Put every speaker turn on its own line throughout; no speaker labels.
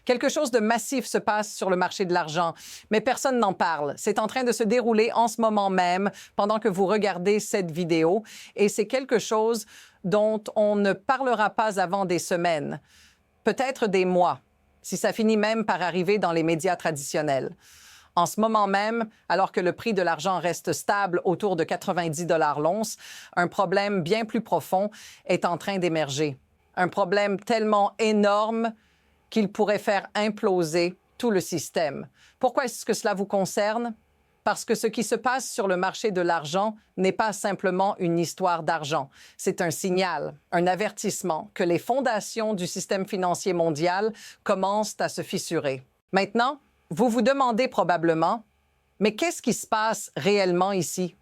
Quelque chose de massif se passe sur le marché de l'argent, mais personne n'en parle. C'est en train de se dérouler en ce moment même, pendant que vous regardez cette vidéo, et c'est quelque chose dont on ne parlera pas avant des semaines, peut-être des mois, si ça finit même par arriver dans les médias traditionnels. En ce moment même, alors que le prix de l'argent reste stable autour de 90 $ l'once, un problème bien plus profond est en train d'émerger. Un problème tellement énorme qu'il pourrait faire imploser tout le système. Pourquoi est-ce que cela vous concerne? Parce que ce qui se passe sur le marché de l'argent n'est pas simplement une histoire d'argent. C'est un signal, un avertissement que les fondations du système financier mondial commencent à se fissurer. Maintenant, vous vous demandez probablement, mais qu'est-ce qui se passe réellement ici?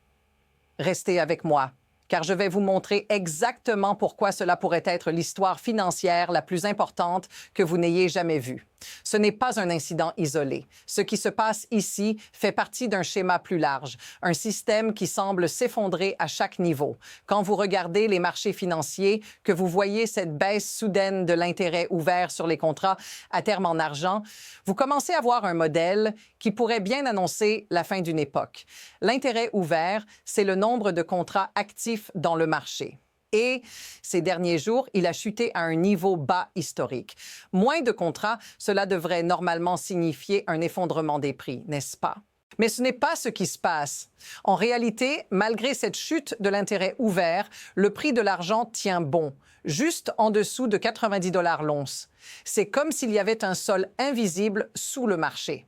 Restez avec moi, car je vais vous montrer exactement pourquoi cela pourrait être l'histoire financière la plus importante que vous n'ayez jamais vue. Ce n'est pas un incident isolé. Ce qui se passe ici fait partie d'un schéma plus large, un système qui semble s'effondrer à chaque niveau. Quand vous regardez les marchés financiers, que vous voyez cette baisse soudaine de l'intérêt ouvert sur les contrats à terme en argent, vous commencez à voir un modèle qui pourrait bien annoncer la fin d'une époque. L'intérêt ouvert, c'est le nombre de contrats actifs dans le marché. Et ces derniers jours, il a chuté à un niveau bas historique. Moins de contrats, cela devrait normalement signifier un effondrement des prix, n'est-ce pas? Mais ce n'est pas ce qui se passe. En réalité, malgré cette chute de l'intérêt ouvert, le prix de l'argent tient bon, juste en dessous de 90 $ l'once. C'est comme s'il y avait un sol invisible sous le marché.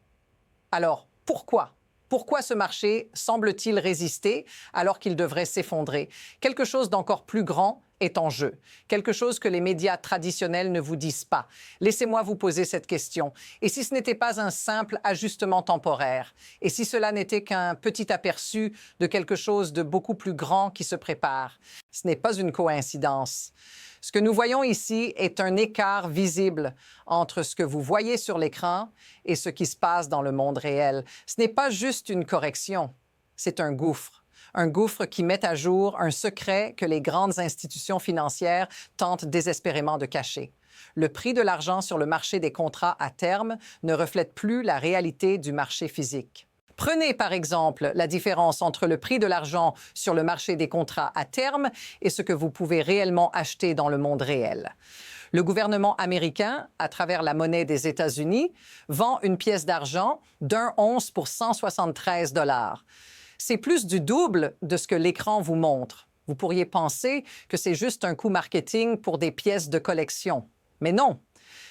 Alors, pourquoi? Pourquoi ce marché semble-t-il résister alors qu'il devrait s'effondrer? Quelque chose d'encore plus grand est en jeu, quelque chose que les médias traditionnels ne vous disent pas. Laissez-moi vous poser cette question. Et si ce n'était pas un simple ajustement temporaire? Et si cela n'était qu'un petit aperçu de quelque chose de beaucoup plus grand qui se prépare? Ce n'est pas une coïncidence. Ce que nous voyons ici est un écart visible entre ce que vous voyez sur l'écran et ce qui se passe dans le monde réel. Ce n'est pas juste une correction, c'est un gouffre. Un gouffre qui met à jour un secret que les grandes institutions financières tentent désespérément de cacher. Le prix de l'argent sur le marché des contrats à terme ne reflète plus la réalité du marché physique. Prenez par exemple la différence entre le prix de l'argent sur le marché des contrats à terme et ce que vous pouvez réellement acheter dans le monde réel. Le gouvernement américain, à travers la monnaie des États-Unis, vend une pièce d'argent d'1 once pour 173 $. C'est plus du double de ce que l'écran vous montre. Vous pourriez penser que c'est juste un coût marketing pour des pièces de collection. Mais non!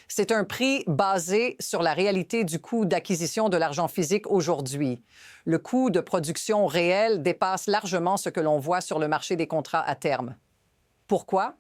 C'est un prix basé sur la réalité du coût d'acquisition de l'argent physique aujourd'hui. Le coût de production réel dépasse largement ce que l'on voit sur le marché des contrats à terme. Pourquoi?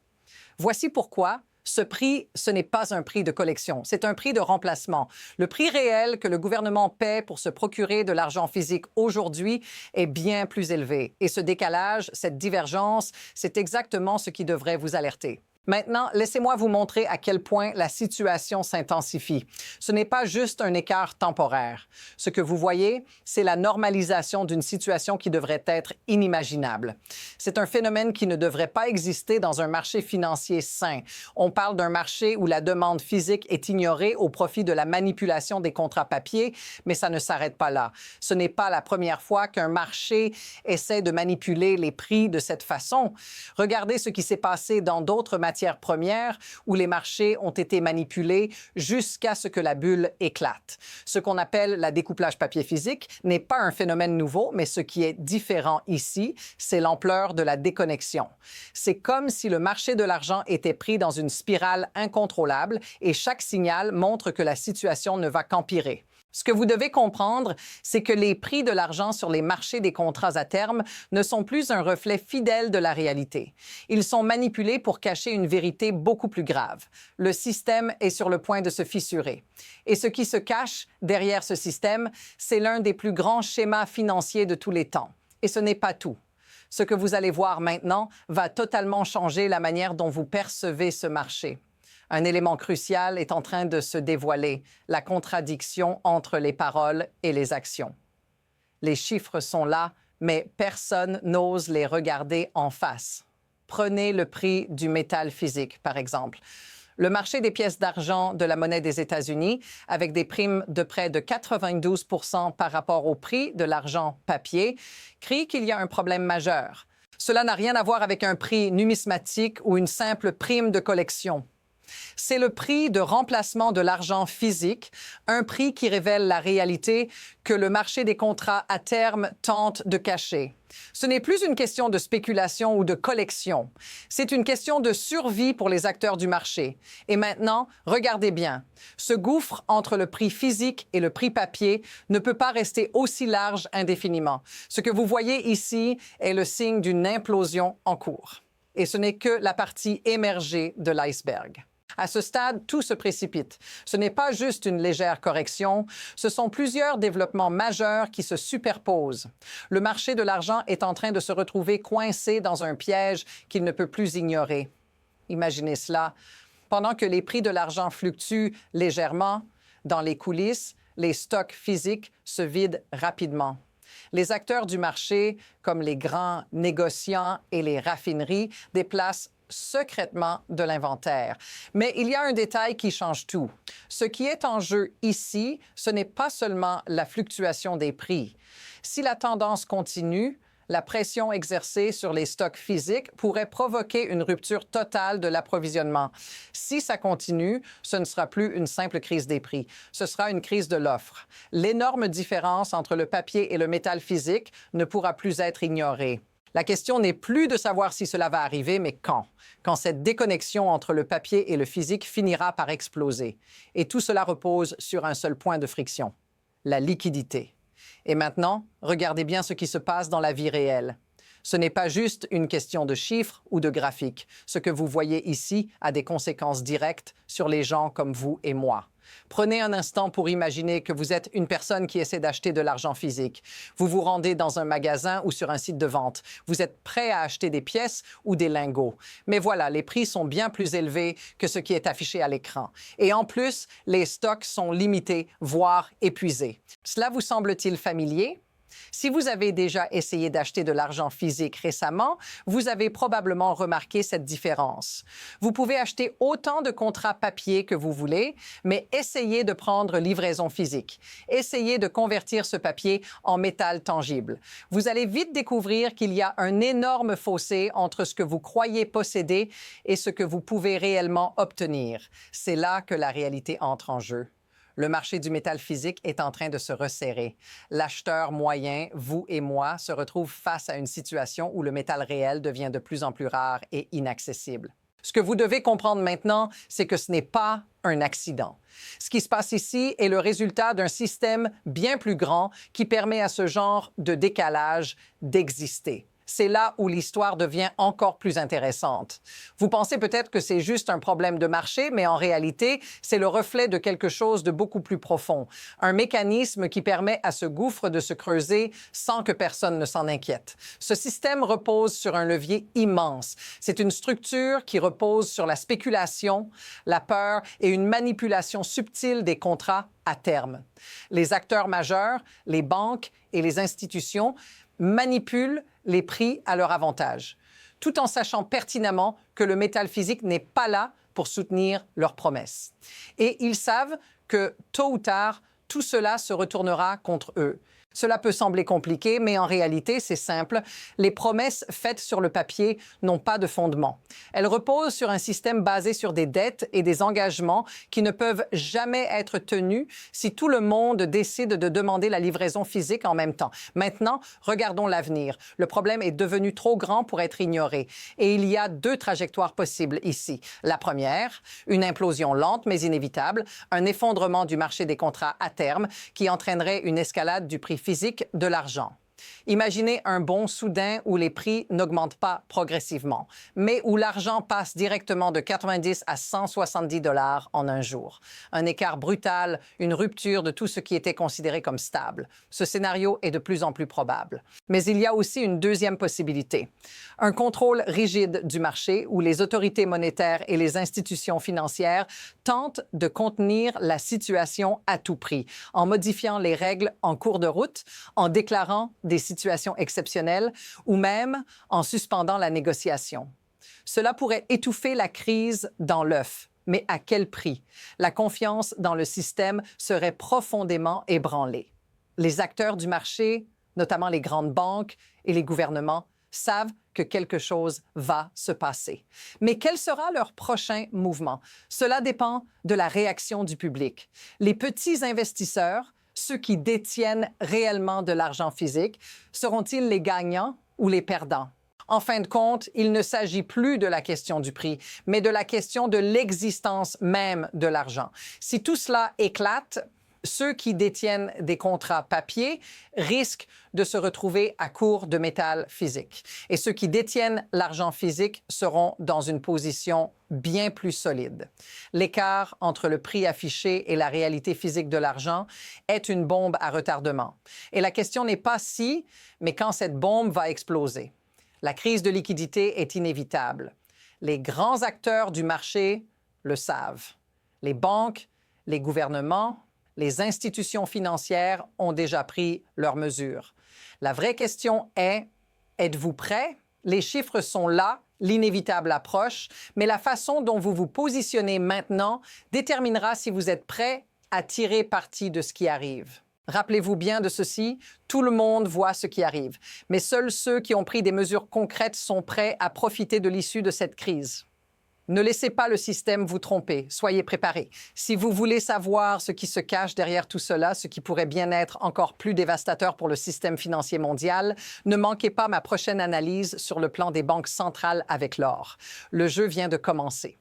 Voici pourquoi ce prix, ce n'est pas un prix de collection, c'est un prix de remplacement. Le prix réel que le gouvernement paie pour se procurer de l'argent physique aujourd'hui est bien plus élevé. Et ce décalage, cette divergence, c'est exactement ce qui devrait vous alerter. Maintenant, laissez-moi vous montrer à quel point la situation s'intensifie. Ce n'est pas juste un écart temporaire. Ce que vous voyez, c'est la normalisation d'une situation qui devrait être inimaginable. C'est un phénomène qui ne devrait pas exister dans un marché financier sain. On parle d'un marché où la demande physique est ignorée au profit de la manipulation des contrats papier, mais ça ne s'arrête pas là. Ce n'est pas la première fois qu'un marché essaie de manipuler les prix de cette façon. Regardez ce qui s'est passé dans d'autres matières premières où les marchés ont été manipulés jusqu'à ce que la bulle éclate. Ce qu'on appelle la découplage papier physique n'est pas un phénomène nouveau, mais ce qui est différent ici, c'est l'ampleur de la déconnexion. C'est comme si le marché de l'argent était pris dans une spirale incontrôlable et chaque signal montre que la situation ne va qu'empirer. Ce que vous devez comprendre, c'est que les prix de l'argent sur les marchés des contrats à terme ne sont plus un reflet fidèle de la réalité. Ils sont manipulés pour cacher une vérité beaucoup plus grave. Le système est sur le point de se fissurer. Et ce qui se cache derrière ce système, c'est l'un des plus grands schémas financiers de tous les temps. Et ce n'est pas tout. Ce que vous allez voir maintenant va totalement changer la manière dont vous percevez ce marché. Un élément crucial est en train de se dévoiler, la contradiction entre les paroles et les actions. Les chiffres sont là, mais personne n'ose les regarder en face. Prenez le prix du métal physique, par exemple. Le marché des pièces d'argent de la monnaie des États-Unis, avec des primes de près de 92 par rapport au prix de l'argent papier, crie qu'il y a un problème majeur. Cela n'a rien à voir avec un prix numismatique ou une simple prime de collection. C'est le prix de remplacement de l'argent physique, un prix qui révèle la réalité que le marché des contrats à terme tente de cacher. Ce n'est plus une question de spéculation ou de collection. C'est une question de survie pour les acteurs du marché. Et maintenant, regardez bien. Ce gouffre entre le prix physique et le prix papier ne peut pas rester aussi large indéfiniment. Ce que vous voyez ici est le signe d'une implosion en cours. Et ce n'est que la partie émergée de l'iceberg. À ce stade, tout se précipite. Ce n'est pas juste une légère correction, ce sont plusieurs développements majeurs qui se superposent. Le marché de l'argent est en train de se retrouver coincé dans un piège qu'il ne peut plus ignorer. Imaginez cela. Pendant que les prix de l'argent fluctuent légèrement, dans les coulisses, les stocks physiques se vident rapidement. Les acteurs du marché, comme les grands négociants et les raffineries, déplacent secrètement de l'inventaire. Mais il y a un détail qui change tout. Ce qui est en jeu ici, ce n'est pas seulement la fluctuation des prix. Si la tendance continue, la pression exercée sur les stocks physiques pourrait provoquer une rupture totale de l'approvisionnement. Si ça continue, ce ne sera plus une simple crise des prix, ce sera une crise de l'offre. L'énorme différence entre le papier et le métal physique ne pourra plus être ignorée. La question n'est plus de savoir si cela va arriver, mais quand cette déconnexion entre le papier et le physique finira par exploser. Et tout cela repose sur un seul point de friction, la liquidité. Et maintenant, regardez bien ce qui se passe dans la vie réelle. Ce n'est pas juste une question de chiffres ou de graphiques. Ce que vous voyez ici a des conséquences directes sur les gens comme vous et moi. Prenez un instant pour imaginer que vous êtes une personne qui essaie d'acheter de l'argent physique. Vous vous rendez dans un magasin ou sur un site de vente. Vous êtes prêt à acheter des pièces ou des lingots. Mais voilà, les prix sont bien plus élevés que ce qui est affiché à l'écran. Et en plus, les stocks sont limités, voire épuisés. Cela vous semble-t-il familier? Si vous avez déjà essayé d'acheter de l'argent physique récemment, vous avez probablement remarqué cette différence. Vous pouvez acheter autant de contrats papier que vous voulez, mais essayez de prendre livraison physique. Essayez de convertir ce papier en métal tangible. Vous allez vite découvrir qu'il y a un énorme fossé entre ce que vous croyez posséder et ce que vous pouvez réellement obtenir. C'est là que la réalité entre en jeu. Le marché du métal physique est en train de se resserrer. L'acheteur moyen, vous et moi, se retrouve face à une situation où le métal réel devient de plus en plus rare et inaccessible. Ce que vous devez comprendre maintenant, c'est que ce n'est pas un accident. Ce qui se passe ici est le résultat d'un système bien plus grand qui permet à ce genre de décalage d'exister. C'est là où l'histoire devient encore plus intéressante. Vous pensez peut-être que c'est juste un problème de marché, mais en réalité, c'est le reflet de quelque chose de beaucoup plus profond. Un mécanisme qui permet à ce gouffre de se creuser sans que personne ne s'en inquiète. Ce système repose sur un levier immense. C'est une structure qui repose sur la spéculation, la peur et une manipulation subtile des contrats à terme. Les acteurs majeurs, les banques et les institutions manipulent les prix à leur avantage, tout en sachant pertinemment que le métal physique n'est pas là pour soutenir leurs promesses. Et ils savent que, tôt ou tard, tout cela se retournera contre eux. Cela peut sembler compliqué, mais en réalité, c'est simple. Les promesses faites sur le papier n'ont pas de fondement. Elles reposent sur un système basé sur des dettes et des engagements qui ne peuvent jamais être tenus si tout le monde décide de demander la livraison physique en même temps. Maintenant, regardons l'avenir. Le problème est devenu trop grand pour être ignoré. Et il y a deux trajectoires possibles ici. La première, une implosion lente mais inévitable, un effondrement du marché des contrats à terme qui entraînerait une escalade du prix physique de l'argent. Imaginez un bond soudain où les prix n'augmentent pas progressivement, mais où l'argent passe directement de 90 à 170 $ en un jour. Un écart brutal, une rupture de tout ce qui était considéré comme stable. Ce scénario est de plus en plus probable. Mais il y a aussi une deuxième possibilité. Un contrôle rigide du marché où les autorités monétaires et les institutions financières tentent de contenir la situation à tout prix, en modifiant les règles en cours de route, en déclarant des situations exceptionnelles ou même en suspendant la négociation. Cela pourrait étouffer la crise dans l'œuf, Mais à quel prix? La confiance dans le système serait profondément ébranlée. Les acteurs du marché, notamment les grandes banques et les gouvernements, savent que quelque chose va se passer. Mais quel sera leur prochain mouvement? Cela dépend de la réaction du public. Les petits investisseurs, ceux qui détiennent réellement de l'argent physique, seront-ils les gagnants ou les perdants? En fin de compte, il ne s'agit plus de la question du prix, mais de la question de l'existence même de l'argent. Si tout cela éclate, ceux qui détiennent des contrats papier risquent de se retrouver à court de métal physique. Et ceux qui détiennent l'argent physique seront dans une position bien plus solide. L'écart entre le prix affiché et la réalité physique de l'argent est une bombe à retardement. Et la question n'est pas si, mais quand cette bombe va exploser. La crise de liquidité est inévitable. Les grands acteurs du marché le savent. Les banques, les gouvernements, les institutions financières ont déjà pris leurs mesures. La vraie question est, êtes-vous prêts? Les chiffres sont là, l'inévitable approche, mais la façon dont vous vous positionnez maintenant déterminera si vous êtes prêts à tirer parti de ce qui arrive. Rappelez-vous bien de ceci, tout le monde voit ce qui arrive, mais seuls ceux qui ont pris des mesures concrètes sont prêts à profiter de l'issue de cette crise. Ne laissez pas le système vous tromper, soyez préparés. Si vous voulez savoir ce qui se cache derrière tout cela, ce qui pourrait bien être encore plus dévastateur pour le système financier mondial, ne manquez pas ma prochaine analyse sur le plan des banques centrales avec l'or. Le jeu vient de commencer.